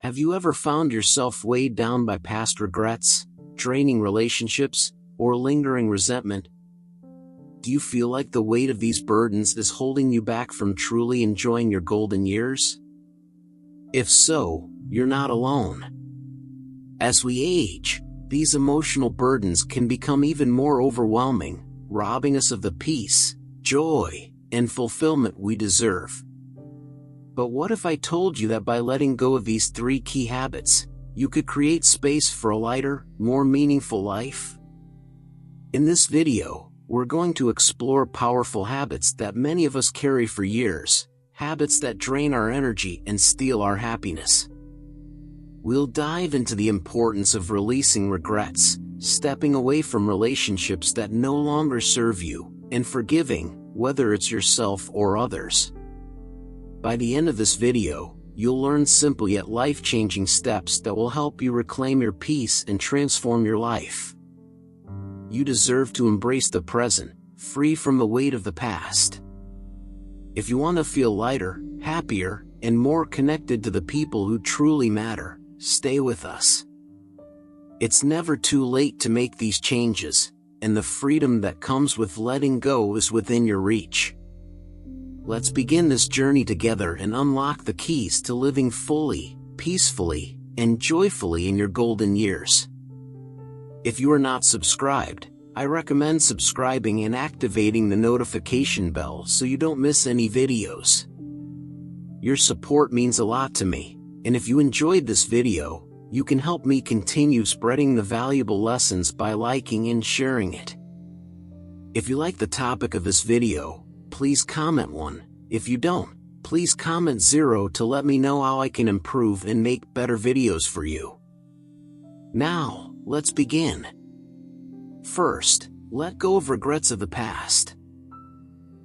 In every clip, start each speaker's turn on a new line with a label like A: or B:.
A: Have you ever found yourself weighed down by past regrets, draining relationships, or lingering resentment? Do you feel like the weight of these burdens is holding you back from truly enjoying your golden years? If so, you're not alone. As we age, these emotional burdens can become even more overwhelming, robbing us of the peace, joy, and fulfillment we deserve. But what if I told you that by letting go of these 3 key habits, you could create space for a lighter, more meaningful life? In this video, we're going to explore powerful habits that many of us carry for years, habits that drain our energy and steal our happiness. We'll dive into the importance of releasing regrets, stepping away from relationships that no longer serve you, and forgiving, whether it's yourself or others. By the end of this video, you'll learn simple yet life-changing steps that will help you reclaim your peace and transform your life. You deserve to embrace the present, free from the weight of the past. If you want to feel lighter, happier, and more connected to the people who truly matter, stay with us. It's never too late to make these changes, and the freedom that comes with letting go is within your reach. Let's begin this journey together and unlock the keys to living fully, peacefully, and joyfully in your golden years. If you are not subscribed, I recommend subscribing and activating the notification bell so you don't miss any videos. Your support means a lot to me, and if you enjoyed this video, you can help me continue spreading the valuable lessons by liking and sharing it. If you like the topic of this video, please comment 1. If you don't, please comment 0 to let me know how I can improve and make better videos for you. Now, let's begin. First, let go of regrets of the past.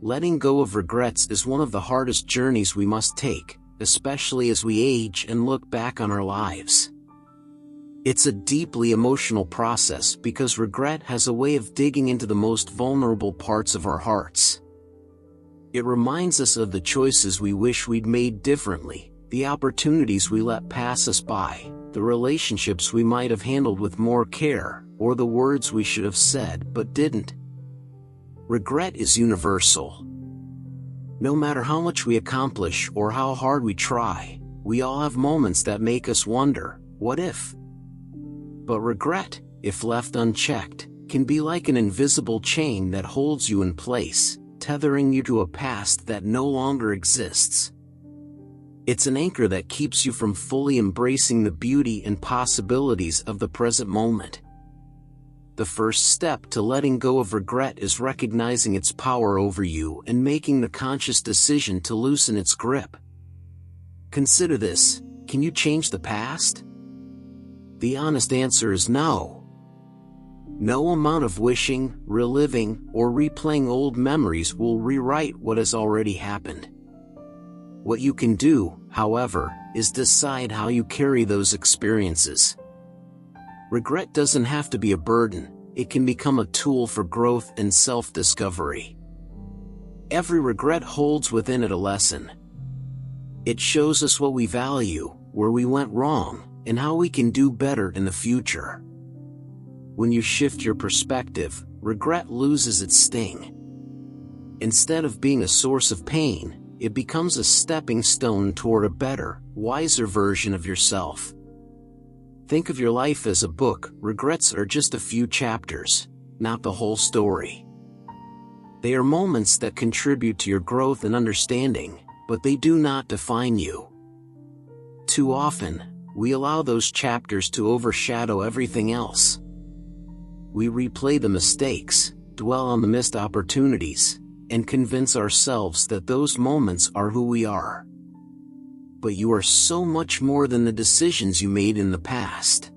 A: Letting go of regrets is one of the hardest journeys we must take, especially as we age and look back on our lives. It's a deeply emotional process because regret has a way of digging into the most vulnerable parts of our hearts. It reminds us of the choices we wish we'd made differently, the opportunities we let pass us by, the relationships we might have handled with more care, or the words we should have said but didn't. Regret is universal. No matter how much we accomplish or how hard we try, we all have moments that make us wonder, what if? But regret, if left unchecked, can be like an invisible chain that holds you in place, tethering you to a past that no longer exists. It's an anchor that keeps you from fully embracing the beauty and possibilities of the present moment. The first step to letting go of regret is recognizing its power over you and making the conscious decision to loosen its grip. Consider this: can you change the past? The honest answer is no. No amount of wishing, reliving, or replaying old memories will rewrite what has already happened. What you can do, however, is decide how you carry those experiences. Regret doesn't have to be a burden, it can become a tool for growth and self-discovery. Every regret holds within it a lesson. It shows us what we value, where we went wrong, and how we can do better in the future. When you shift your perspective, regret loses its sting. Instead of being a source of pain, it becomes a stepping stone toward a better, wiser version of yourself. Think of your life as a book. Regrets are just a few chapters, not the whole story. They are moments that contribute to your growth and understanding, but they do not define you. Too often, we allow those chapters to overshadow everything else. We replay the mistakes, dwell on the missed opportunities, and convince ourselves that those moments are who we are. But you are so much more than the decisions you made in the past.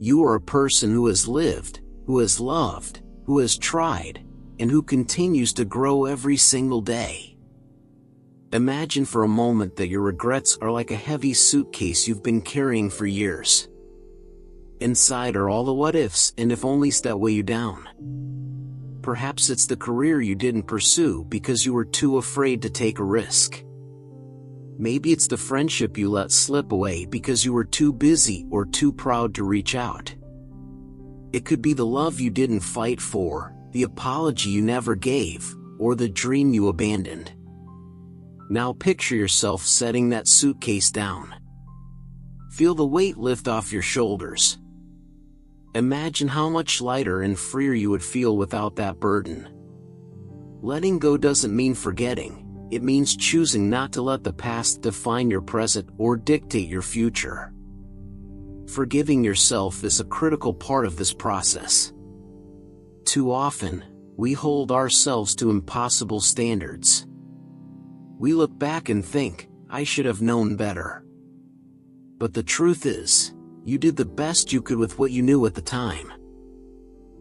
A: You are a person who has lived, who has loved, who has tried, and who continues to grow every single day. Imagine for a moment that your regrets are like a heavy suitcase you've been carrying for years. Inside are all the what-ifs and if-onlys that weigh you down. Perhaps it's the career you didn't pursue because you were too afraid to take a risk. Maybe it's the friendship you let slip away because you were too busy or too proud to reach out. It could be the love you didn't fight for, the apology you never gave, or the dream you abandoned. Now picture yourself setting that suitcase down. Feel the weight lift off your shoulders. Imagine how much lighter and freer you would feel without that burden. Letting go doesn't mean forgetting, it means choosing not to let the past define your present or dictate your future. Forgiving yourself is a critical part of this process. Too often, we hold ourselves to impossible standards. We look back and think, I should have known better. But the truth is, you did the best you could with what you knew at the time.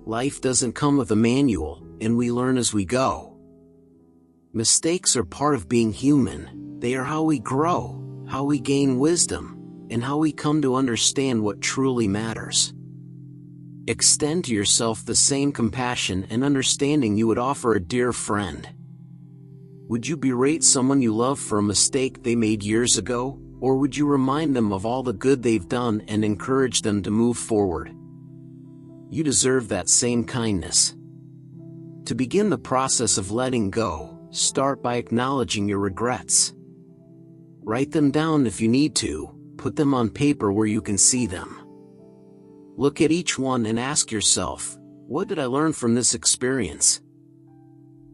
A: Life doesn't come with a manual, and we learn as we go. Mistakes are part of being human. They are how we grow, how we gain wisdom, and how we come to understand what truly matters. Extend to yourself the same compassion and understanding you would offer a dear friend. Would you berate someone you love for a mistake they made years ago, or would you remind them of all the good they've done and encourage them to move forward? You deserve that same kindness. To begin the process of letting go, start by acknowledging your regrets. Write them down if you need to, put them on paper where you can see them. Look at each one and ask yourself, what did I learn from this experience?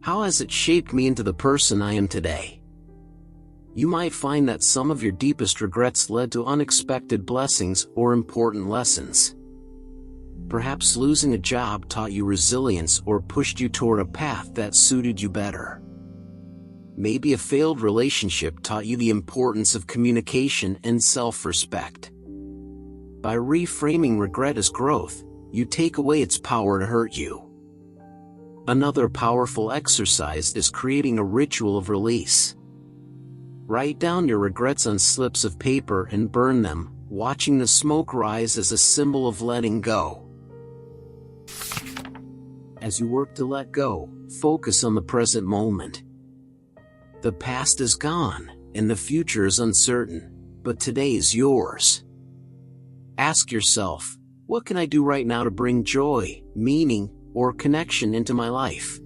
A: How has it shaped me into the person I am today? You might find that some of your deepest regrets led to unexpected blessings or important lessons. Perhaps losing a job taught you resilience or pushed you toward a path that suited you better. Maybe a failed relationship taught you the importance of communication and self-respect. By reframing regret as growth, you take away its power to hurt you. Another powerful exercise is creating a ritual of release. Write down your regrets on slips of paper and burn them, watching the smoke rise as a symbol of letting go. As you work to let go, focus on the present moment. The past is gone, and the future is uncertain, but today is yours. Ask yourself, what can I do right now to bring joy, meaning, or connection into my life?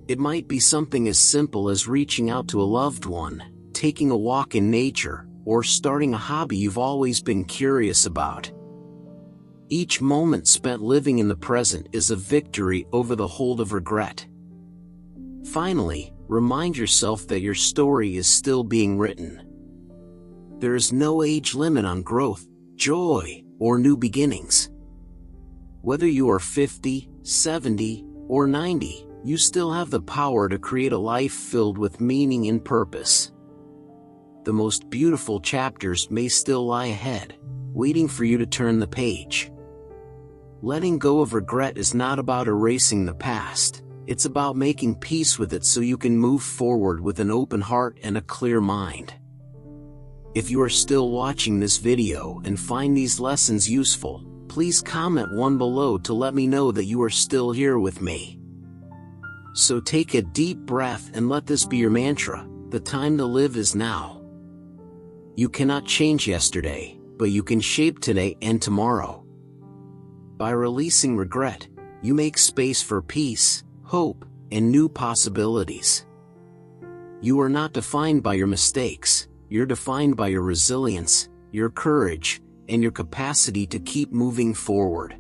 A: It might be something as simple as reaching out to a loved one, taking a walk in nature, or starting a hobby you've always been curious about. Each moment spent living in the present is a victory over the hold of regret. Finally, remind yourself that your story is still being written. There is no age limit on growth, joy, or new beginnings. Whether you are 50, 70, or 90, you still have the power to create a life filled with meaning and purpose. The most beautiful chapters may still lie ahead, waiting for you to turn the page. Letting go of regret is not about erasing the past, it's about making peace with it so you can move forward with an open heart and a clear mind. If you are still watching this video and find these lessons useful, please comment one below to let me know that you are still here with me. So take a deep breath and let this be your mantra: the time to live is now. You cannot change yesterday, but you can shape today and tomorrow. By releasing regret, you make space for peace, hope, and new possibilities. You are not defined by your mistakes, you're defined by your resilience, your courage, and your capacity to keep moving forward.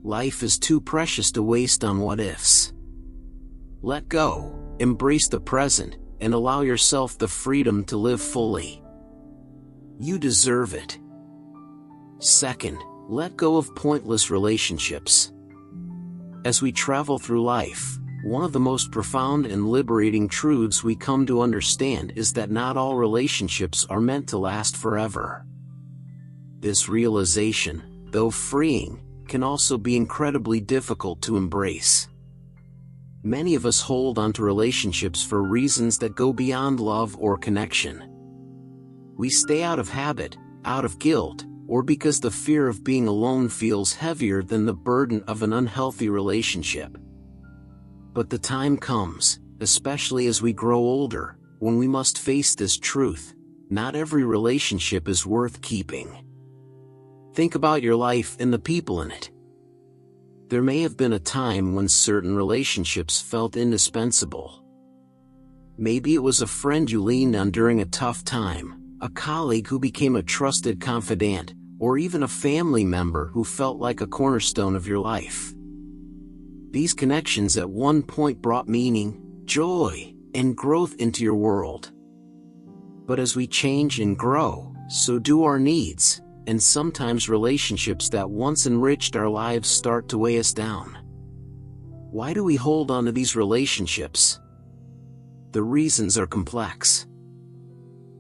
A: Life is too precious to waste on what-ifs. Let go, embrace the present, and allow yourself the freedom to live fully. You deserve it. Second, let go of pointless relationships. As we travel through life, one of the most profound and liberating truths we come to understand is that not all relationships are meant to last forever. This realization, though freeing, can also be incredibly difficult to embrace. Many of us hold onto relationships for reasons that go beyond love or connection. We stay out of habit, out of guilt, or because the fear of being alone feels heavier than the burden of an unhealthy relationship. But the time comes, especially as we grow older, when we must face this truth: not every relationship is worth keeping. Think about your life and the people in it. There may have been a time when certain relationships felt indispensable. Maybe it was a friend you leaned on during a tough time, a colleague who became a trusted confidant, or even a family member who felt like a cornerstone of your life. These connections at one point brought meaning, joy, and growth into your world. But as we change and grow, so do our needs, and sometimes relationships that once enriched our lives start to weigh us down. Why do we hold on to these relationships? The reasons are complex.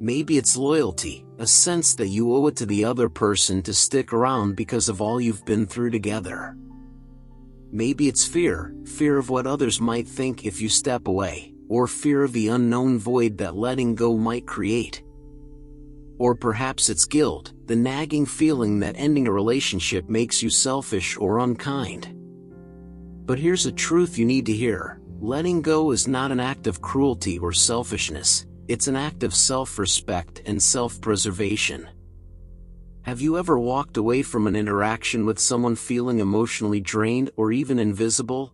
A: Maybe it's loyalty, a sense that you owe it to the other person to stick around because of all you've been through together. Maybe it's fear of what others might think if you step away, or fear of the unknown void that letting go might create. Or perhaps it's guilt, the nagging feeling that ending a relationship makes you selfish or unkind. But here's a truth you need to hear: letting go is not an act of cruelty or selfishness, it's an act of self-respect and self-preservation. Have you ever walked away from an interaction with someone feeling emotionally drained or even invisible?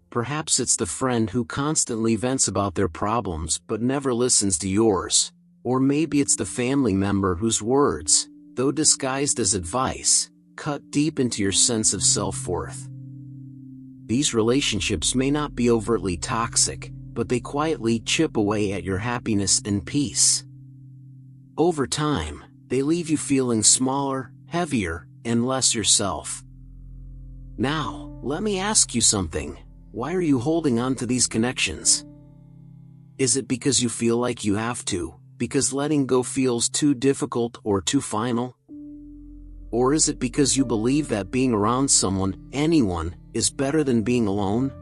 A: Perhaps it's the friend who constantly vents about their problems but never listens to yours. Or maybe it's the family member whose words, though disguised as advice, cut deep into your sense of self-worth. These relationships may not be overtly toxic, but they quietly chip away at your happiness and peace. Over time, they leave you feeling smaller, heavier, and less yourself. Now, let me ask you something. Why are you holding on to these connections? Is it because you feel like you have to, because letting go feels too difficult or too final? Or is it because you believe that being around someone, anyone, is better than being alone?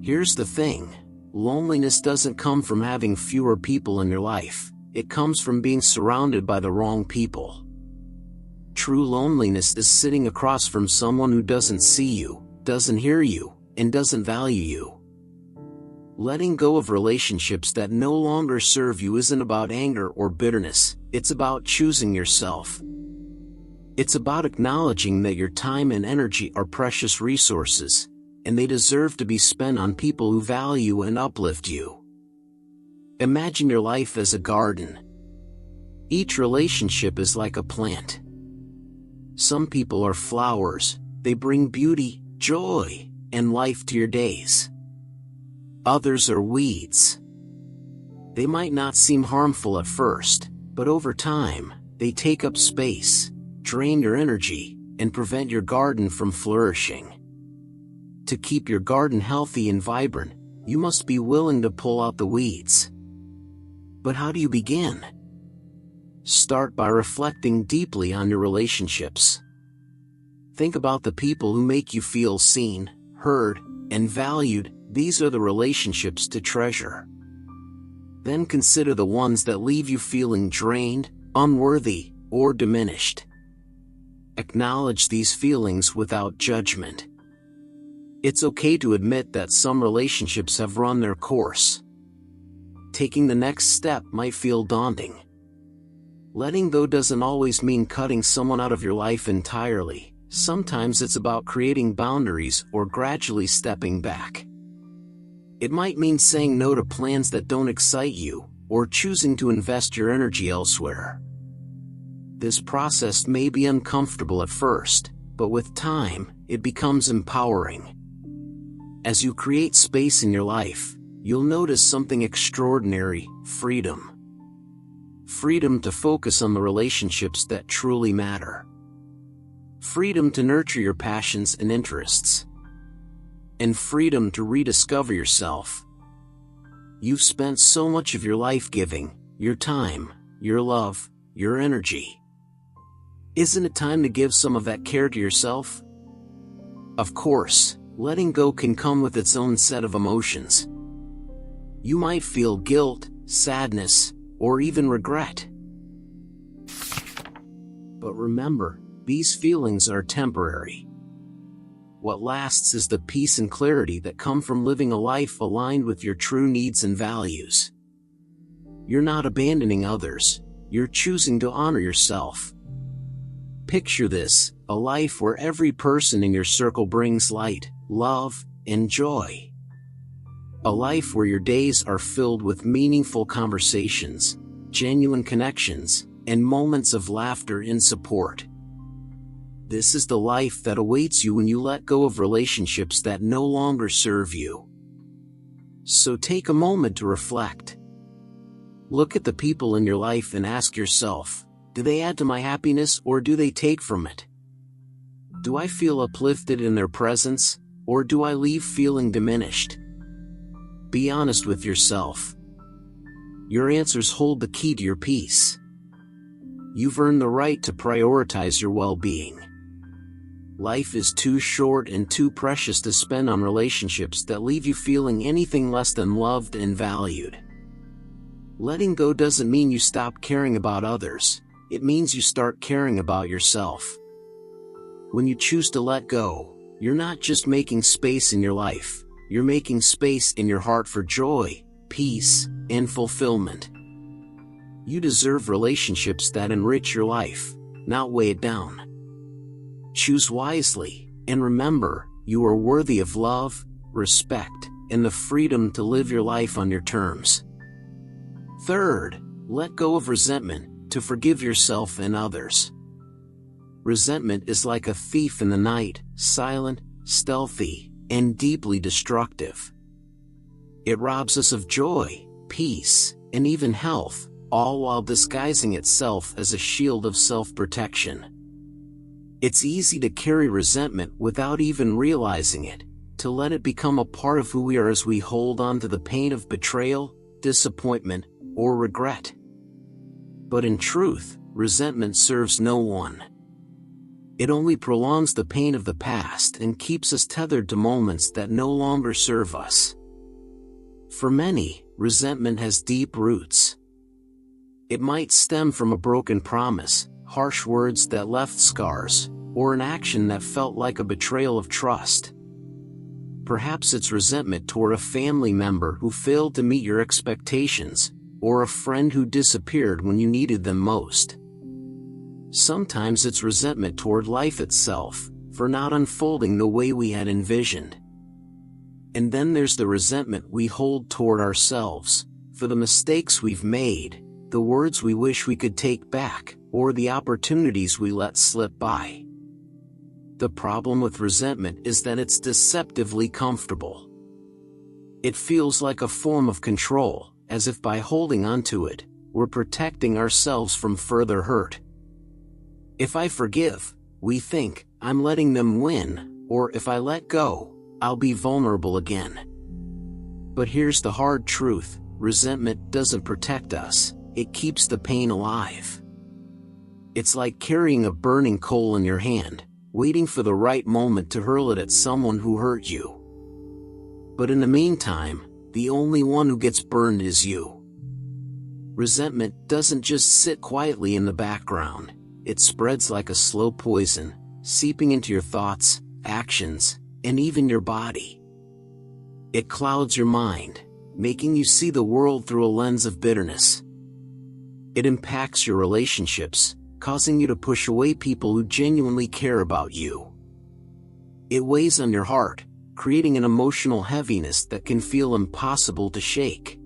A: Here's the thing: loneliness doesn't come from having fewer people in your life. It comes from being surrounded by the wrong people. True loneliness is sitting across from someone who doesn't see you, doesn't hear you, and doesn't value you. Letting go of relationships that no longer serve you isn't about anger or bitterness, it's about choosing yourself. It's about acknowledging that your time and energy are precious resources, and they deserve to be spent on people who value and uplift you. Imagine your life as a garden. Each relationship is like a plant. Some people are flowers, they bring beauty, joy, and life to your days. Others are weeds. They might not seem harmful at first, but over time, they take up space, drain your energy, and prevent your garden from flourishing. To keep your garden healthy and vibrant, you must be willing to pull out the weeds. But how do you begin? Start by reflecting deeply on your relationships. Think about the people who make you feel seen, heard, and valued. These are the relationships to treasure. Then consider the ones that leave you feeling drained, unworthy, or diminished. Acknowledge these feelings without judgment. It's okay to admit that some relationships have run their course. Taking the next step might feel daunting. Letting go doesn't always mean cutting someone out of your life entirely. Sometimes it's about creating boundaries or gradually stepping back. It might mean saying no to plans that don't excite you, or choosing to invest your energy elsewhere. This process may be uncomfortable at first, but with time, it becomes empowering. As you create space in your life, you'll notice something extraordinary: freedom. Freedom to focus on the relationships that truly matter. Freedom to nurture your passions and interests. And freedom to rediscover yourself. You've spent so much of your life giving, your time, your love, your energy. Isn't it time to give some of that care to yourself? Of course, letting go can come with its own set of emotions. You might feel guilt, sadness, or even regret. But remember, these feelings are temporary. What lasts is the peace and clarity that come from living a life aligned with your true needs and values. You're not abandoning others, you're choosing to honor yourself. Picture this, a life where every person in your circle brings light, love, and joy. A life where your days are filled with meaningful conversations, genuine connections, and moments of laughter and support. This is the life that awaits you when you let go of relationships that no longer serve you. So take a moment to reflect. Look at the people in your life and ask yourself, do they add to my happiness or do they take from it? Do I feel uplifted in their presence, or do I leave feeling diminished? Be honest with yourself. Your answers hold the key to your peace. You've earned the right to prioritize your well-being. Life is too short and too precious to spend on relationships that leave you feeling anything less than loved and valued. Letting go doesn't mean you stop caring about others, it means you start caring about yourself. When you choose to let go, you're not just making space in your life, you're making space in your heart for joy, peace, and fulfillment. You deserve relationships that enrich your life, not weigh it down. Choose wisely, and remember, you are worthy of love, respect, and the freedom to live your life on your terms. Third, let go of resentment, to forgive yourself and others. Resentment is like a thief in the night, silent, stealthy, and deeply destructive. It robs us of joy, peace, and even health, all while disguising itself as a shield of self-protection. It's easy to carry resentment without even realizing it, to let it become a part of who we are as we hold on to the pain of betrayal, disappointment, or regret. But in truth, resentment serves no one. It only prolongs the pain of the past and keeps us tethered to moments that no longer serve us. For many, resentment has deep roots. It might stem from a broken promise, harsh words that left scars, or an action that felt like a betrayal of trust. Perhaps it's resentment toward a family member who failed to meet your expectations, or a friend who disappeared when you needed them most. Sometimes it's resentment toward life itself, for not unfolding the way we had envisioned. And then there's the resentment we hold toward ourselves, for the mistakes we've made, the words we wish we could take back, or the opportunities we let slip by. The problem with resentment is that it's deceptively comfortable. It feels like a form of control, as if by holding onto it, we're protecting ourselves from further hurt. If I forgive, we think, I'm letting them win, or if I let go, I'll be vulnerable again. But here's the hard truth, resentment doesn't protect us, it keeps the pain alive. It's like carrying a burning coal in your hand, waiting for the right moment to hurl it at someone who hurt you. But in the meantime, the only one who gets burned is you. Resentment doesn't just sit quietly in the background, it spreads like a slow poison, seeping into your thoughts, actions, and even your body. It clouds your mind, making you see the world through a lens of bitterness. It impacts your relationships, causing you to push away people who genuinely care about you. It weighs on your heart, creating an emotional heaviness that can feel impossible to shake.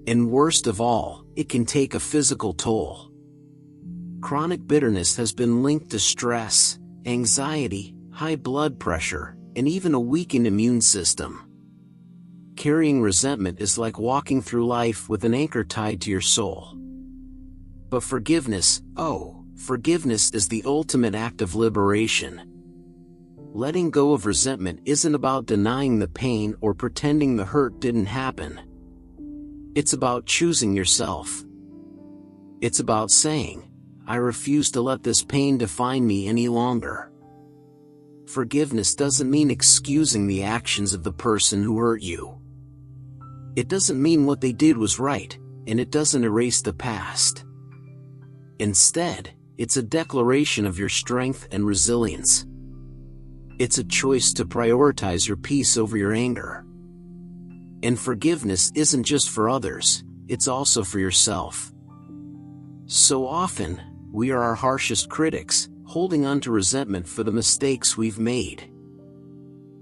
A: And worst of all, it can take a physical toll. Chronic bitterness has been linked to stress, anxiety, high blood pressure, and even a weakened immune system. Carrying resentment is like walking through life with an anchor tied to your soul. But forgiveness, forgiveness is the ultimate act of liberation. Letting go of resentment isn't about denying the pain or pretending the hurt didn't happen. It's about choosing yourself. It's about saying, I refuse to let this pain define me any longer. Forgiveness doesn't mean excusing the actions of the person who hurt you. It doesn't mean what they did was right, and it doesn't erase the past. Instead, it's a declaration of your strength and resilience. It's a choice to prioritize your peace over your anger. And forgiveness isn't just for others, it's also for yourself. So often, we are our harshest critics, holding on to resentment for the mistakes we've made.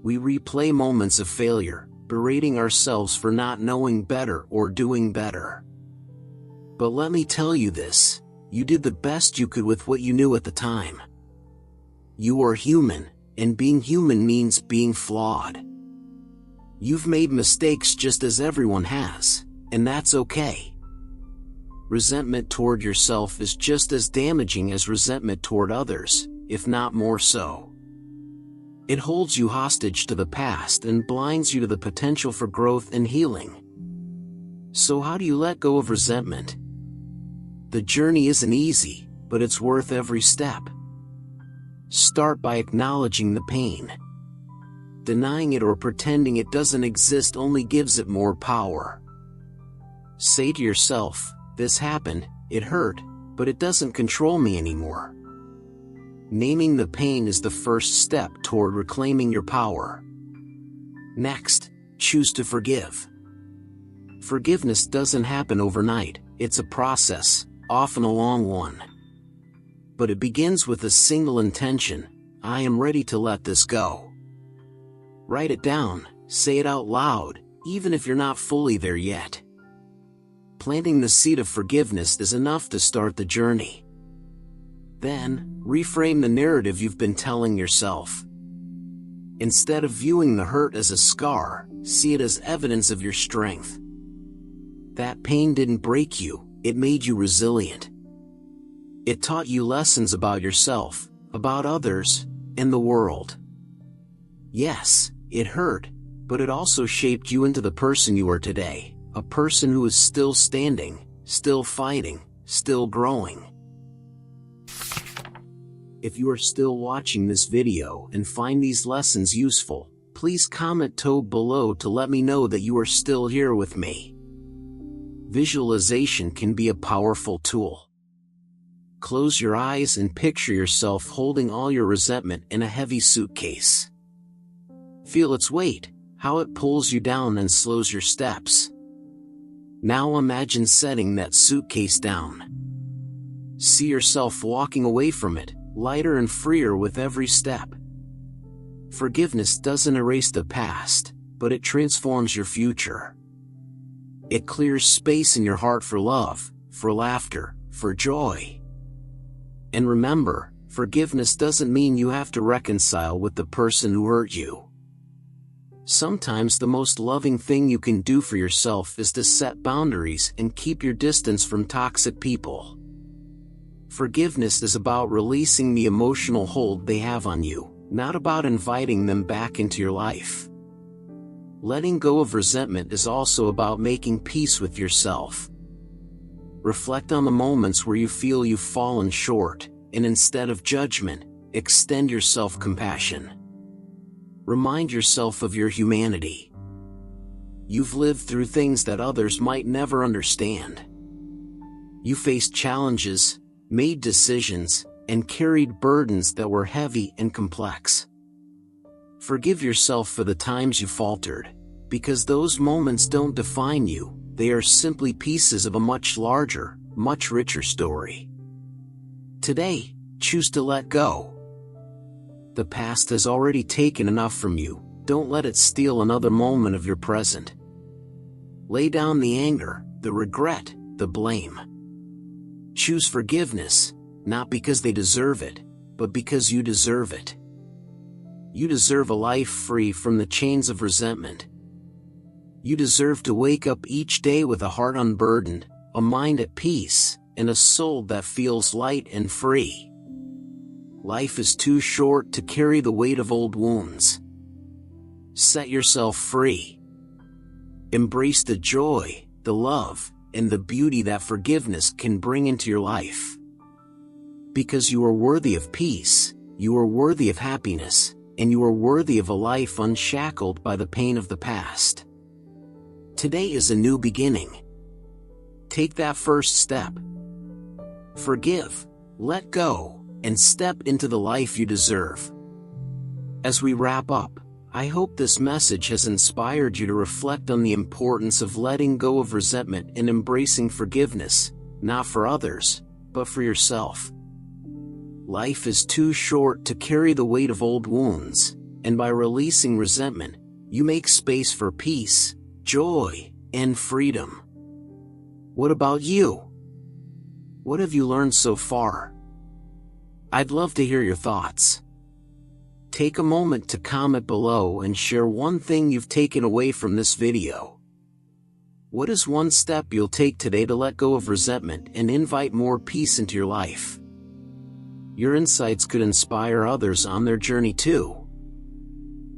A: We replay moments of failure, berating ourselves for not knowing better or doing better. But let me tell you this, you did the best you could with what you knew at the time. You are human, and being human means being flawed. You've made mistakes just as everyone has, and that's okay. Resentment toward yourself is just as damaging as resentment toward others, if not more so. It holds you hostage to the past and blinds you to the potential for growth and healing. So how do you let go of resentment? The journey isn't easy, but it's worth every step. Start by acknowledging the pain. Denying it or pretending it doesn't exist only gives it more power. Say to yourself, this happened, it hurt, but it doesn't control me anymore. Naming the pain is the first step toward reclaiming your power. Next, choose to forgive. Forgiveness doesn't happen overnight, it's a process, often a long one. But it begins with a single intention: I am ready to let this go. Write it down, say it out loud, even if you're not fully there yet. Planting the seed of forgiveness is enough to start the journey. Then, reframe the narrative you've been telling yourself. Instead of viewing the hurt as a scar, see it as evidence of your strength. That pain didn't break you, it made you resilient. It taught you lessons about yourself, about others, and the world. Yes, it hurt, but it also shaped you into the person you are today, a person who is still standing, still fighting, still growing. If you are still watching this video and find these lessons useful, please comment below to let me know that you are still here with me. Visualization can be a powerful tool. Close your eyes and picture yourself holding all your resentment in a heavy suitcase. Feel its weight, how it pulls you down and slows your steps. Now imagine setting that suitcase down. See yourself walking away from it, lighter and freer with every step. Forgiveness doesn't erase the past, but it transforms your future. It clears space in your heart for love, for laughter, for joy. And remember, forgiveness doesn't mean you have to reconcile with the person who hurt you. Sometimes the most loving thing you can do for yourself is to set boundaries and keep your distance from toxic people. Forgiveness is about releasing the emotional hold they have on you, not about inviting them back into your life. Letting go of resentment is also about making peace with yourself. Reflect on the moments where you feel you've fallen short, and instead of judgment, extend your self-compassion. Remind yourself of your humanity. You've lived through things that others might never understand. You faced challenges, made decisions, and carried burdens that were heavy and complex. Forgive yourself for the times you faltered, because those moments don't define you, they are simply pieces of a much larger, much richer story. Today, choose to let go. The past has already taken enough from you, don't let it steal another moment of your present. Lay down the anger, the regret, the blame. Choose forgiveness, not because they deserve it, but because you deserve it. You deserve a life free from the chains of resentment. You deserve to wake up each day with a heart unburdened, a mind at peace, and a soul that feels light and free. Life is too short to carry the weight of old wounds. Set yourself free. Embrace the joy, the love, and the beauty that forgiveness can bring into your life. Because you are worthy of peace, you are worthy of happiness, and you are worthy of a life unshackled by the pain of the past. Today is a new beginning. Take that first step. Forgive, let go, and step into the life you deserve. As we wrap up, I hope this message has inspired you to reflect on the importance of letting go of resentment and embracing forgiveness, not for others, but for yourself. Life is too short to carry the weight of old wounds, and by releasing resentment, you make space for peace, joy, and freedom. What about you? What have you learned so far? I'd love to hear your thoughts. Take a moment to comment below and share one thing you've taken away from this video. What is one step you'll take today to let go of resentment and invite more peace into your life? Your insights could inspire others on their journey too.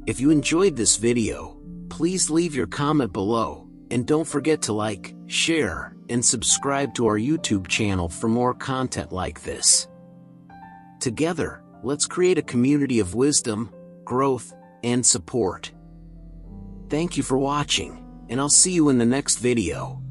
A: If you enjoyed this video, please leave your comment below, and don't forget to like, share, and subscribe to our YouTube channel for more content like this. Together, let's create a community of wisdom, growth, and support. Thank you for watching, and I'll see you in the next video.